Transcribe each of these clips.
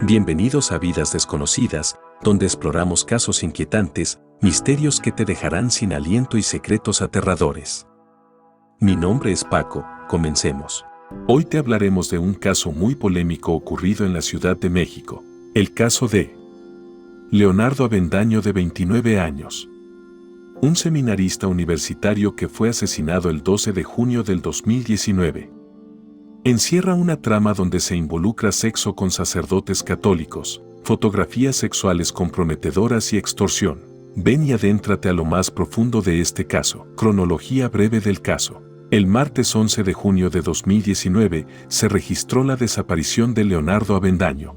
Bienvenidos a Vidas Desconocidas, donde exploramos casos inquietantes, misterios que te dejarán sin aliento y secretos aterradores. Mi nombre es Paco, comencemos. Hoy te hablaremos de un caso muy polémico ocurrido en la Ciudad de México, el caso de Leonardo Avendaño, de 29 años. Un seminarista universitario que fue asesinado el 12 de junio del 2019. Encierra una trama donde se involucra sexo con sacerdotes católicos, fotografías sexuales comprometedoras y extorsión. Ven y adéntrate a lo más profundo de este caso. Cronología breve del caso. El martes 11 de junio de 2019 se registró la desaparición de Leonardo Avendaño.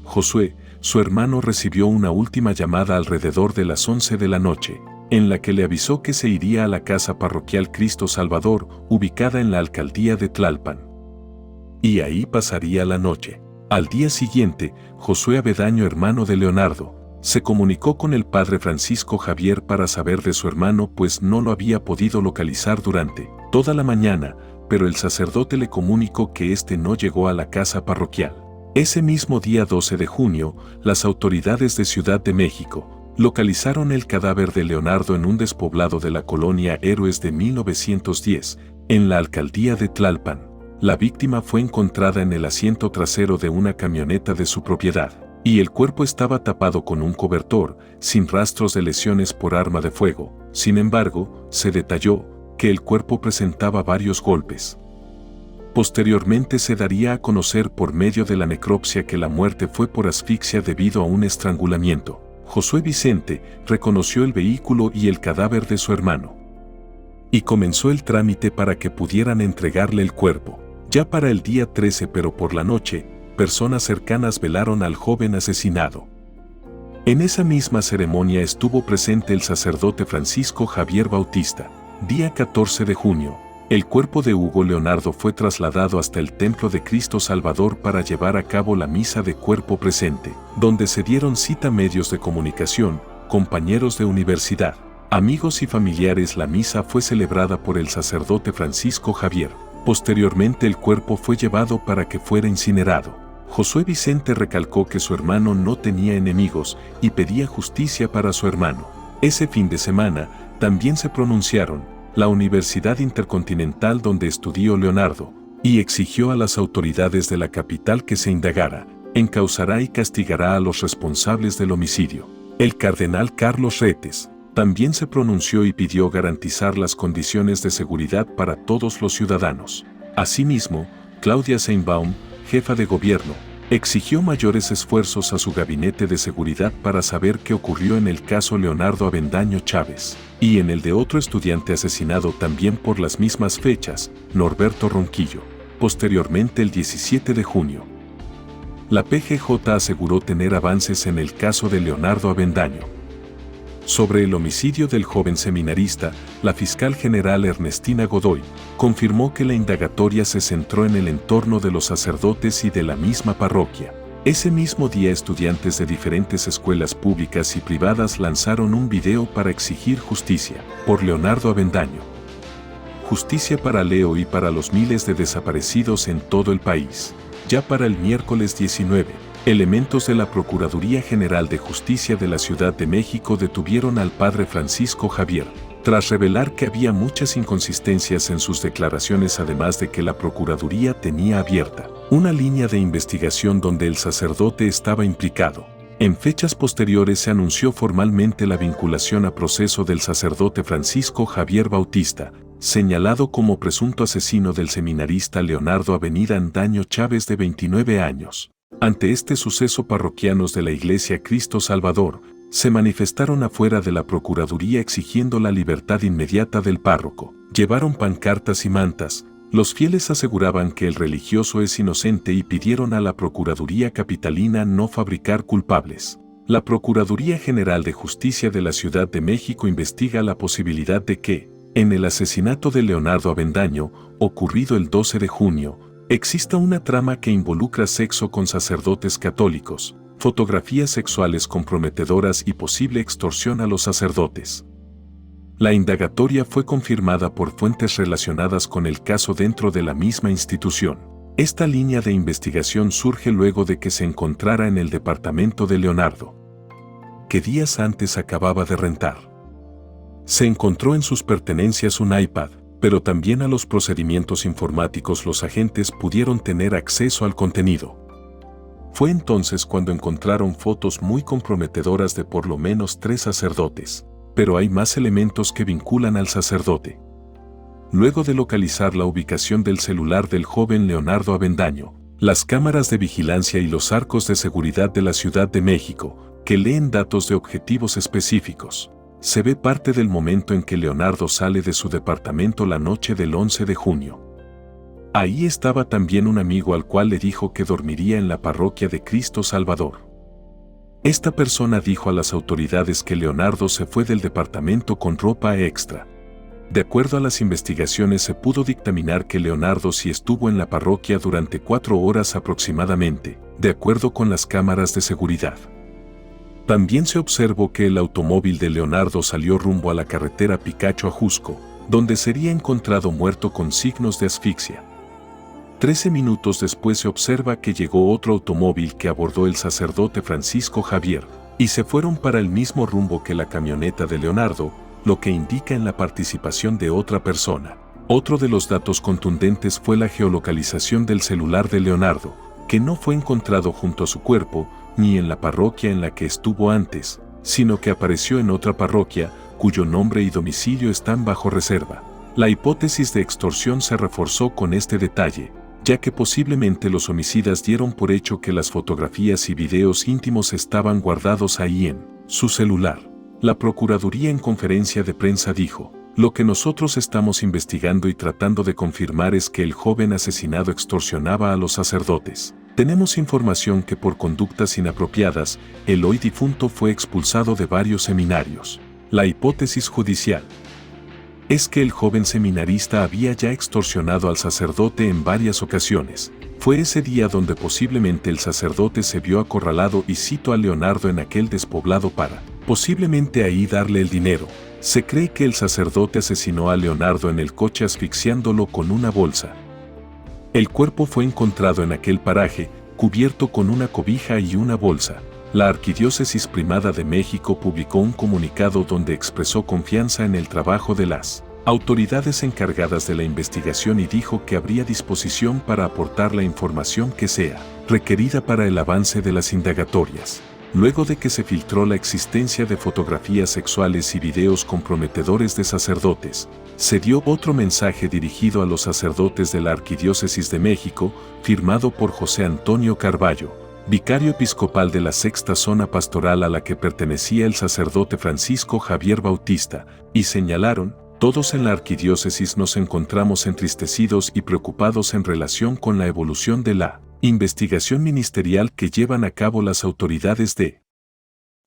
Josué, su hermano, recibió una última llamada alrededor de las 11 de la noche, en la que le avisó que se iría a la casa parroquial Cristo Salvador, ubicada en la alcaldía de Tlalpan. Y ahí pasaría la noche. Al día siguiente, Josué Avendaño, hermano de Leonardo, se comunicó con el padre Francisco Javier para saber de su hermano, pues no lo había podido localizar durante toda la mañana, pero el sacerdote le comunicó que éste no llegó a la casa parroquial. Ese mismo día 12 de junio, las autoridades de Ciudad de México localizaron el cadáver de Leonardo en un despoblado de la colonia Héroes de 1910, en la alcaldía de Tlalpan. La víctima fue encontrada en el asiento trasero de una camioneta de su propiedad, y el cuerpo estaba tapado con un cobertor, sin rastros de lesiones por arma de fuego. Sin embargo, se detalló que el cuerpo presentaba varios golpes. Posteriormente se daría a conocer por medio de la necropsia que la muerte fue por asfixia debido a un estrangulamiento. Josué Vicente reconoció el vehículo y el cadáver de su hermano, y comenzó el trámite para que pudieran entregarle el cuerpo. Ya para el día 13, pero por la noche, personas cercanas velaron al joven asesinado. En esa misma ceremonia estuvo presente el sacerdote Francisco Javier Bautista. Día 14 de junio, el cuerpo de Hugo Leonardo fue trasladado hasta el Templo de Cristo Salvador para llevar a cabo la misa de cuerpo presente, donde se dieron cita medios de comunicación, compañeros de universidad, amigos y familiares. La misa fue celebrada por el sacerdote Francisco Javier. Posteriormente el cuerpo fue llevado para que fuera incinerado. Josué Vicente recalcó que su hermano no tenía enemigos y pedía justicia para su hermano. Ese fin de semana también se pronunciaron la Universidad Intercontinental donde estudió Leonardo, y exigió a las autoridades de la capital que se indagara, encausará y castigará a los responsables del homicidio. El cardenal Carlos Retes también se pronunció y pidió garantizar las condiciones de seguridad para todos los ciudadanos. Asimismo, Claudia Sheinbaum, jefa de gobierno, exigió mayores esfuerzos a su gabinete de seguridad para saber qué ocurrió en el caso Leonardo Avendaño Chávez, y en el de otro estudiante asesinado también por las mismas fechas, Norberto Ronquillo. Posteriormente, el 17 de junio, la PGJ aseguró tener avances en el caso de Leonardo Avendaño. Sobre el homicidio del joven seminarista, la fiscal general Ernestina Godoy confirmó que la indagatoria se centró en el entorno de los sacerdotes y de la misma parroquia. Ese mismo día, estudiantes de diferentes escuelas públicas y privadas lanzaron un video para exigir justicia por Leonardo Avendaño. Justicia para Leo y para los miles de desaparecidos en todo el país. Ya para el miércoles 19, elementos de la Procuraduría General de Justicia de la Ciudad de México detuvieron al padre Francisco Javier, tras revelar que había muchas inconsistencias en sus declaraciones, además de que la Procuraduría tenía abierta una línea de investigación donde el sacerdote estaba implicado. En fechas posteriores se anunció formalmente la vinculación a proceso del sacerdote Francisco Javier Bautista, señalado como presunto asesino del seminarista Leonardo Avendaño Chávez, de 29 años. Ante este suceso, parroquianos de la Iglesia Cristo Salvador se manifestaron afuera de la Procuraduría exigiendo la libertad inmediata del párroco. Llevaron pancartas y mantas. Los fieles aseguraban que el religioso es inocente y pidieron a la Procuraduría Capitalina no fabricar culpables. La Procuraduría General de Justicia de la Ciudad de México investiga la posibilidad de que, en el asesinato de Leonardo Avendaño, ocurrido el 12 de junio, exista una trama que involucra sexo con sacerdotes católicos, fotografías sexuales comprometedoras y posible extorsión a los sacerdotes. La indagatoria fue confirmada por fuentes relacionadas con el caso dentro de la misma institución. Esta línea de investigación surge luego de que se encontrara en el departamento de Leonardo, que días antes acababa de rentar. Se encontró en sus pertenencias un iPad, pero también a los procedimientos informáticos los agentes pudieron tener acceso al contenido. Fue entonces cuando encontraron fotos muy comprometedoras de por lo menos 3 sacerdotes, pero hay más elementos que vinculan al sacerdote. Luego de localizar la ubicación del celular del joven Leonardo Avendaño, las cámaras de vigilancia y los arcos de seguridad de la Ciudad de México, que leen datos de objetivos específicos, se ve parte del momento en que Leonardo sale de su departamento la noche del 11 de junio. Ahí estaba también un amigo al cual le dijo que dormiría en la parroquia de Cristo Salvador. Esta persona dijo a las autoridades que Leonardo se fue del departamento con ropa extra. De acuerdo a las investigaciones se pudo dictaminar que Leonardo sí estuvo en la parroquia durante 4 horas aproximadamente, de acuerdo con las cámaras de seguridad. También se observó que el automóvil de Leonardo salió rumbo a la carretera Picacho-Ajusco, donde sería encontrado muerto con signos de asfixia. 13 minutos después se observa que llegó otro automóvil que abordó el sacerdote Francisco Javier, y se fueron para el mismo rumbo que la camioneta de Leonardo, lo que indica en la participación de otra persona. Otro de los datos contundentes fue la geolocalización del celular de Leonardo, que no fue encontrado junto a su cuerpo, ni en la parroquia en la que estuvo antes, sino que apareció en otra parroquia, cuyo nombre y domicilio están bajo reserva. La hipótesis de extorsión se reforzó con este detalle, ya que posiblemente los homicidas dieron por hecho que las fotografías y videos íntimos estaban guardados ahí en su celular. La Procuraduría en conferencia de prensa dijo: "Lo que nosotros estamos investigando y tratando de confirmar es que el joven asesinado extorsionaba a los sacerdotes. Tenemos información que por conductas inapropiadas, el hoy difunto fue expulsado de varios seminarios. La hipótesis judicial es que el joven seminarista había ya extorsionado al sacerdote en varias ocasiones. Fue ese día donde posiblemente el sacerdote se vio acorralado y citó a Leonardo en aquel despoblado para, posiblemente ahí darle el dinero. Se cree que el sacerdote asesinó a Leonardo en el coche asfixiándolo con una bolsa. El cuerpo fue encontrado en aquel paraje, cubierto con una cobija y una bolsa. La Arquidiócesis Primada de México publicó un comunicado donde expresó confianza en el trabajo de las autoridades encargadas de la investigación y dijo que habría disposición para aportar la información que sea requerida para el avance de las indagatorias. Luego de que se filtró la existencia de fotografías sexuales y videos comprometedores de sacerdotes, se dio otro mensaje dirigido a los sacerdotes de la Arquidiócesis de México, firmado por José Antonio Carballo, vicario episcopal de la sexta zona pastoral a la que pertenecía el sacerdote Francisco Javier Bautista, y señalaron: "Todos en la arquidiócesis nos encontramos entristecidos y preocupados en relación con la evolución de la investigación ministerial que llevan a cabo las autoridades de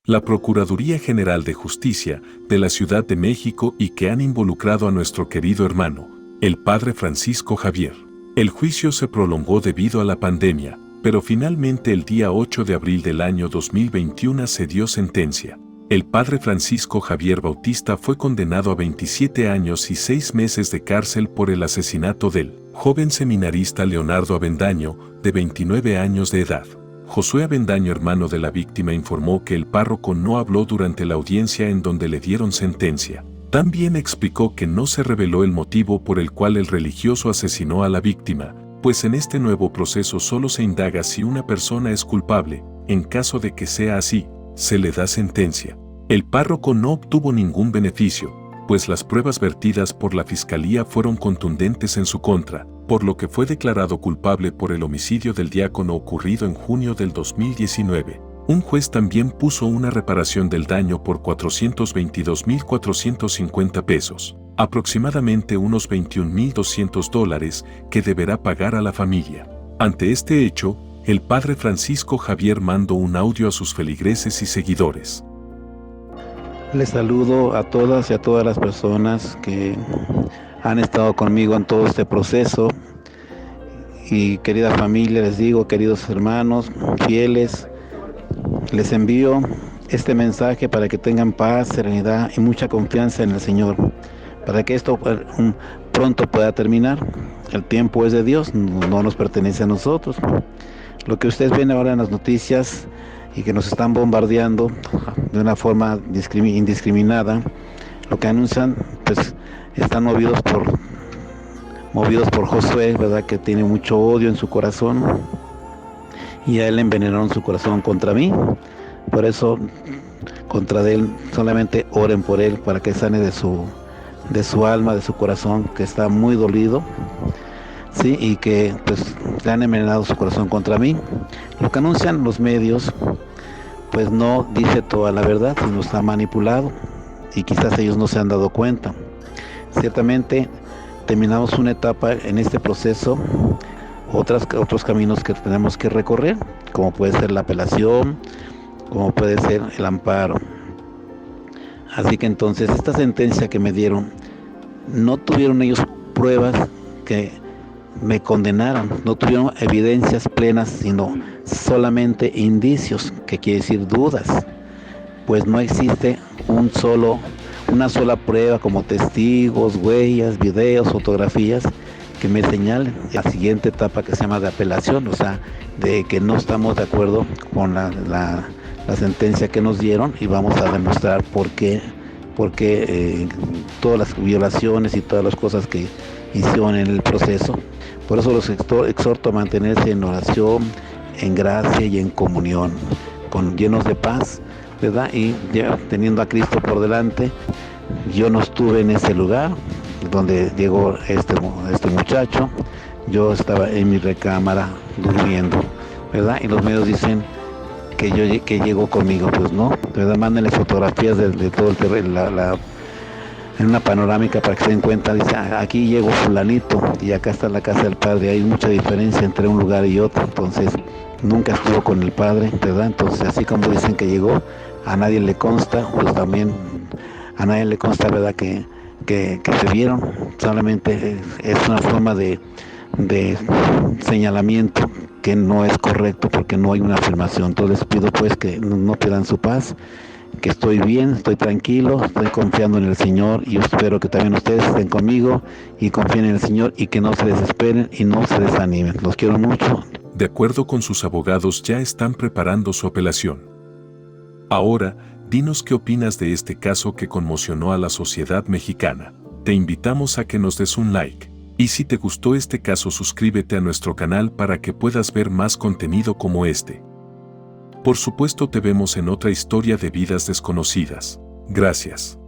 la Procuraduría General de Justicia de la Ciudad de México y que han involucrado a nuestro querido hermano, el padre Francisco Javier". El juicio se prolongó debido a la pandemia, pero finalmente el día 8 de abril del año 2021 se dio sentencia. El padre Francisco Javier Bautista fue condenado a 27 años y 6 meses de cárcel por el asesinato del joven seminarista Leonardo Avendaño, de 29 años de edad. Josué Avendaño, hermano de la víctima, informó que el párroco no habló durante la audiencia en donde le dieron sentencia. También explicó que no se reveló el motivo por el cual el religioso asesinó a la víctima, pues en este nuevo proceso solo se indaga si una persona es culpable. En caso de que sea así, se le da sentencia. El párroco no obtuvo ningún beneficio, pues las pruebas vertidas por la fiscalía fueron contundentes en su contra, por lo que fue declarado culpable por el homicidio del diácono ocurrido en junio del 2019. Un juez también puso una reparación del daño por 422,450 pesos, aproximadamente unos $21,200, que deberá pagar a la familia. Ante este hecho, el padre Francisco Javier mandó un audio a sus feligreses y seguidores. Les saludo a todas y a todas las personas que han estado conmigo en todo este proceso. Y querida familia, les digo, queridos hermanos fieles, les envío este mensaje para que tengan paz, serenidad y mucha confianza en el Señor, para que esto pronto pueda terminar. El tiempo es de Dios, no nos pertenece a nosotros. Lo que ustedes ven ahora en las noticias y que nos están bombardeando de una forma indiscriminada, lo que anuncian, pues están movidos por Josué, ¿verdad? Que tiene mucho odio en su corazón, y a él envenenaron su corazón contra mí. Por eso, contra él, solamente oren por él para que sane de su alma, de su corazón, que está muy dolido, sí, y que pues le han envenenado su corazón contra mí. Lo que anuncian los medios, pues no dice toda la verdad, sino está manipulado, y quizás ellos no se han dado cuenta. Ciertamente terminamos una etapa en este proceso, otros caminos que tenemos que recorrer, como puede ser la apelación, como puede ser el amparo. Así que entonces esta sentencia que me dieron, no tuvieron ellos pruebas que me condenaran, no tuvieron evidencias plenas, sino solamente indicios, que quiere decir dudas, pues no existe una sola prueba como testigos, huellas, videos, fotografías que me señalen la siguiente etapa, que se llama de apelación, o sea, de que no estamos de acuerdo con la sentencia que nos dieron, y vamos a demostrar por qué todas las violaciones y todas las cosas que hicieron en el proceso. Por eso los exhorto a mantenerse en oración, en gracia y en comunión, llenos de paz, ¿verdad? Y ya teniendo a Cristo por delante. Yo no estuve en ese lugar donde llegó este muchacho. Yo estaba en mi recámara durmiendo, ¿verdad? Y los medios dicen que llegó conmigo. Pues no, ¿verdad? Mándenle fotografías de todo el terreno, en una panorámica, para que se den cuenta. Dice, aquí llegó fulanito y acá está la casa del Padre. Hay mucha diferencia entre un lugar y otro. Entonces nunca estuvo con el Padre, ¿verdad? Entonces, así como dicen que llegó, a nadie le consta, pues también a nadie le consta, ¿verdad? Que se vieron. Solamente es una forma de señalamiento que no es correcto, porque no hay una afirmación. Entonces les pido pues que no pierdan su paz, que estoy bien, estoy tranquilo, estoy confiando en el Señor, y espero que también ustedes estén conmigo y confíen en el Señor, y que no se desesperen y no se desanimen. Los quiero mucho. De acuerdo con sus abogados, ya están preparando su apelación. Ahora, dinos qué opinas de este caso que conmocionó a la sociedad mexicana. Te invitamos a que nos des un like. Y si te gustó este caso, suscríbete a nuestro canal para que puedas ver más contenido como este. Por supuesto, te vemos en otra historia de vidas desconocidas. Gracias.